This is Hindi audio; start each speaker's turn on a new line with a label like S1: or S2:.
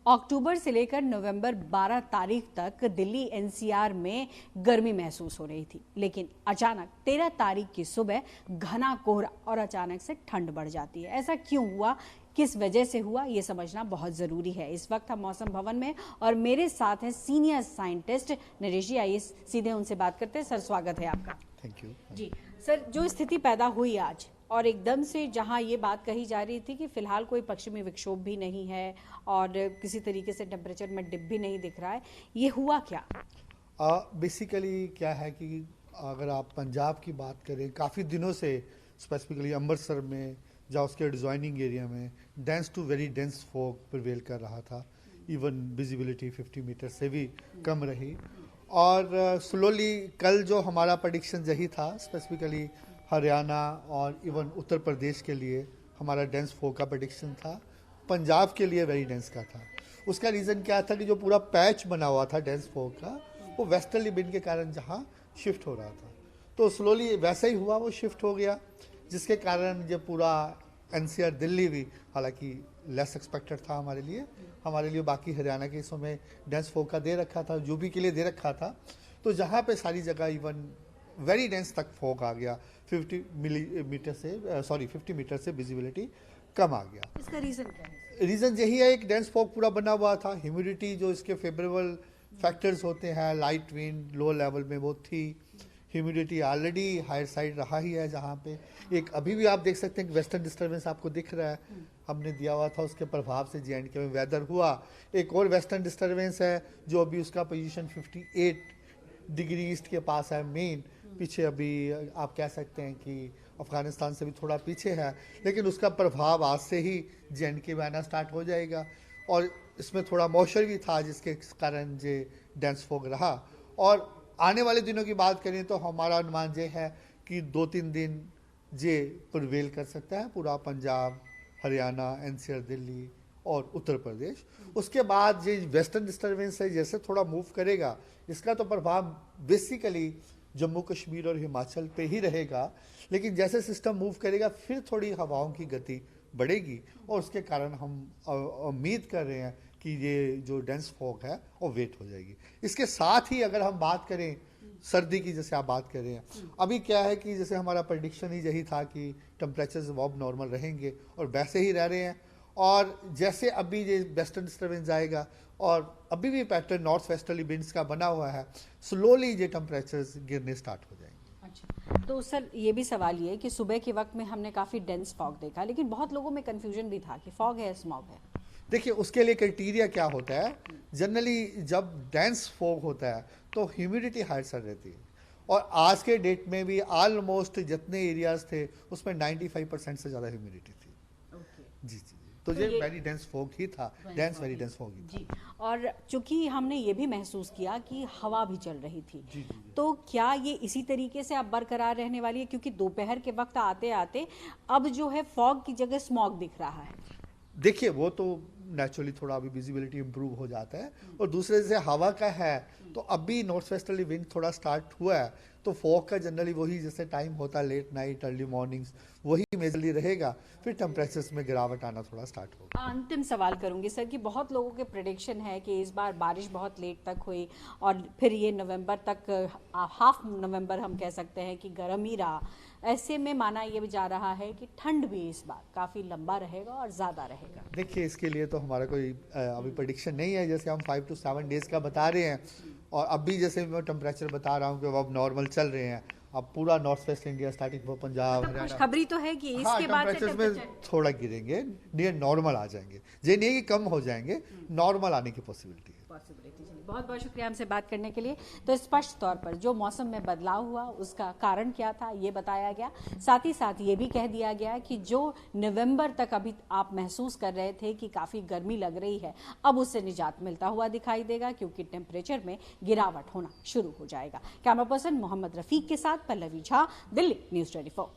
S1: अक्टूबर से लेकर नवंबर 12 तारीख तक दिल्ली एनसीआर में गर्मी महसूस हो रही थी, लेकिन अचानक 13 तारीख की सुबह घना कोहरा और अचानक से ठंड बढ़ जाती है। ऐसा क्यों हुआ, किस वजह से हुआ, ये समझना बहुत जरूरी है। इस वक्त हम मौसम भवन में और मेरे साथ हैं सीनियर साइंटिस्ट नरेश जी। आइए सीधे उनसे बात करते हैं। सर, स्वागत है आपका।
S2: थैंक यू
S1: जी सर, जो स्थिति पैदा हुई आज और एकदम से जहां ये बात कही जा रही थी कि फिलहाल कोई पश्चिमी विक्षोभ भी नहीं है और किसी तरीके से टेम्परेचर में डिप भी नहीं दिख रहा है, ये हुआ क्या?
S2: बेसिकली क्या है कि अगर आप पंजाब की बात करें, काफ़ी दिनों से स्पेसिफिकली अमृतसर में या उसके एडजॉइनिंग एरिया में dense to very dense fog prevail कर रहा था। इवन विजिबिलिटी 50 मीटर से भी कम रही और स्लोली कल जो हमारा प्रेडिक्शन यही था, स्पेसिफिकली हरियाणा और इवन उत्तर प्रदेश के लिए हमारा डेंस फॉग का प्रेडिक्शन था, पंजाब के लिए वेरी डेंस का था। उसका रीज़न क्या था कि जो पूरा पैच बना हुआ था डेंस फॉग का, वो वेस्टर्ली विंड के कारण जहाँ शिफ्ट हो रहा था, तो स्लोली वैसा ही हुआ, वो शिफ्ट हो गया, जिसके कारण ये पूरा एनसीआर दिल्ली भी, हालांकि लेस एक्सपेक्टेड था हमारे लिए बाकी हरियाणा के हिस्सों में डेंस फॉग का दे रखा था, यूपी के लिए दे रखा था, तो जहाँ पे सारी जगह इवन वेरी डेंस तक फॉग आ गया। 50 मीटर से विजिबिलिटी कम आ गया।
S1: इसका रीजन क्या है?
S2: रीजन यही है, एक डेंस फॉग पूरा बना हुआ था, ह्यूमिडिटी जो इसके फेवरेबल फैक्टर्स होते हैं, लाइट विंड लो लेवल में वो थी, ह्यूमिडिटी ऑलरेडी हायर साइड रहा ही है, जहाँ पे एक अभी भी आप देख सकते हैं कि वेस्टर्न डिस्टर्बेंस आपको दिख रहा है, हमने दिया हुआ था, उसके प्रभाव से J&K में वेदर हुआ। एक और वेस्टर्न डिस्टर्बेंस है जो अभी उसका पोजीशन 58 डिग्री ईस्ट के पास है, मेन पीछे, अभी आप कह सकते हैं कि अफगानिस्तान से भी थोड़ा पीछे है, लेकिन उसका प्रभाव आज से ही J&K में आना स्टार्ट हो जाएगा और इसमें थोड़ा मॉइस्चर भी था, जिसके कारण ये डेंस फॉग रहा। और आने वाले दिनों की बात करें तो हमारा अनुमान ये है कि 2-3 दिन ये प्रिवेल कर सकता है पूरा पंजाब, हरियाणा, एनसीआर दिल्ली और उत्तर प्रदेश। उसके बाद ये वेस्टर्न डिस्टर्बेंस है, जैसे थोड़ा मूव करेगा, इसका तो प्रभाव बेसिकली जम्मू कश्मीर और हिमाचल पे ही रहेगा, लेकिन जैसे सिस्टम मूव करेगा फिर थोड़ी हवाओं की गति बढ़ेगी और उसके कारण हम उम्मीद कर रहे हैं कि ये जो डेंस फॉग है वो वेट हो जाएगी। इसके साथ ही अगर हम बात करें सर्दी की, जैसे आप बात कर रहे हैं, अभी क्या है कि जैसे हमारा प्रेडिक्शन ही यही था कि टेम्परेचर अब नॉर्मल रहेंगे और वैसे ही रह रहे हैं, और जैसे अभी ये वेस्टर्न डिस्टर्बेंस जाएगा और अभी भी पैटर्न नॉर्थ वेस्टर्ली विंड्स का बना हुआ है, स्लोली ये टेम्परेचर्स गिरने स्टार्ट हो जाएंगे।
S1: अच्छा, तो सर ये भी सवाल ये कि सुबह के वक्त में हमने काफ़ी डेंस फॉग देखा, लेकिन बहुत लोगों में कन्फ्यूजन भी था कि फॉग है स्मॉग है।
S2: देखिए, उसके लिए क्राइटेरिया क्या होता है, जनरली जब डेंस फॉग होता है तो ह्यूमिडिटी हायर सर रहती है, और आज के डेट में भी ऑलमोस्ट जितने एरियाज थे उसमें 95% से ज़्यादा ह्यूमिडिटी थी। जी, तो ये वेरी डेंस फॉग ही था, वेरी डेंस फॉग ही था।
S1: जी, और चूंकि हमने ये भी महसूस किया कि हवा भी चल रही थी,
S2: जी।
S1: तो क्या ये इसी तरीके से अब बरकरार रहने वाली है? क्योंकि दोपहर के वक्त आते आते अब जो है फॉग की जगह स्मॉग दिख रहा है।
S2: देखिए, वो तो नेचुरली थोड़ा अभी विजिबिलिटी इंप्रूव हो जाता है, और दूसरे से हवा का है तो अभी नॉर्थ वेस्टर्ली विंड थोड़ा स्टार्ट हुआ है, तो फॉग का जनरली वही जैसे टाइम होता है लेट नाइट अर्ली मॉर्निंग्स, वही मेजरली रहेगा, फिर टेम्परेचर्स में गिरावट आना थोड़ा स्टार्ट होगा।
S1: अंतिम सवाल करूंगी सर कि बहुत लोगों के प्रेडिक्शन है कि इस बार बारिश बहुत लेट तक हुई और फिर ये नवंबर तक, हाफ नवंबर हम कह सकते हैं कि गर्म ही रहा। ऐसे में माना ये भी जा रहा है कि ठंड भी इस बार काफ़ी लंबा रहेगा और ज़्यादा रहेगा।
S2: देखिए, इसके लिए तो हमारा कोई अभी प्रेडिक्शन नहीं है, जैसे हम 5 to 7 डेज का बता रहे हैं, और अभी जैसे मैं टेम्परेचर बता रहा हूँ कि अब नॉर्मल चल रहे हैं, अब पूरा नॉर्थ वेस्ट इंडिया स्टार्टिंग वो पंजाब,
S1: हरियाणा, खुशखबरी तो है कि इसके बाद से
S2: टेम्परेचर में थोड़ा गिरेंगे, नियर नॉर्मल आ जाएंगे, ये नहीं कि कम हो जाएंगे, नॉर्मल आने की पॉसिबिलिटी है।
S1: बहुत बहुत शुक्रिया हमसे बात करने के लिए। तो स्पष्ट तौर पर जो मौसम में बदलाव हुआ उसका कारण क्या था ये बताया गया, साथ ही साथ ये भी कह दिया गया कि जो नवंबर तक अभी आप महसूस कर रहे थे कि काफ़ी गर्मी लग रही है, अब उससे निजात मिलता हुआ दिखाई देगा, क्योंकि टेम्परेचर में गिरावट होना शुरू हो जाएगा। कैमरा पर्सन मोहम्मद रफीक के साथ पल्लवी झा, दिल्ली न्यूज़ 24।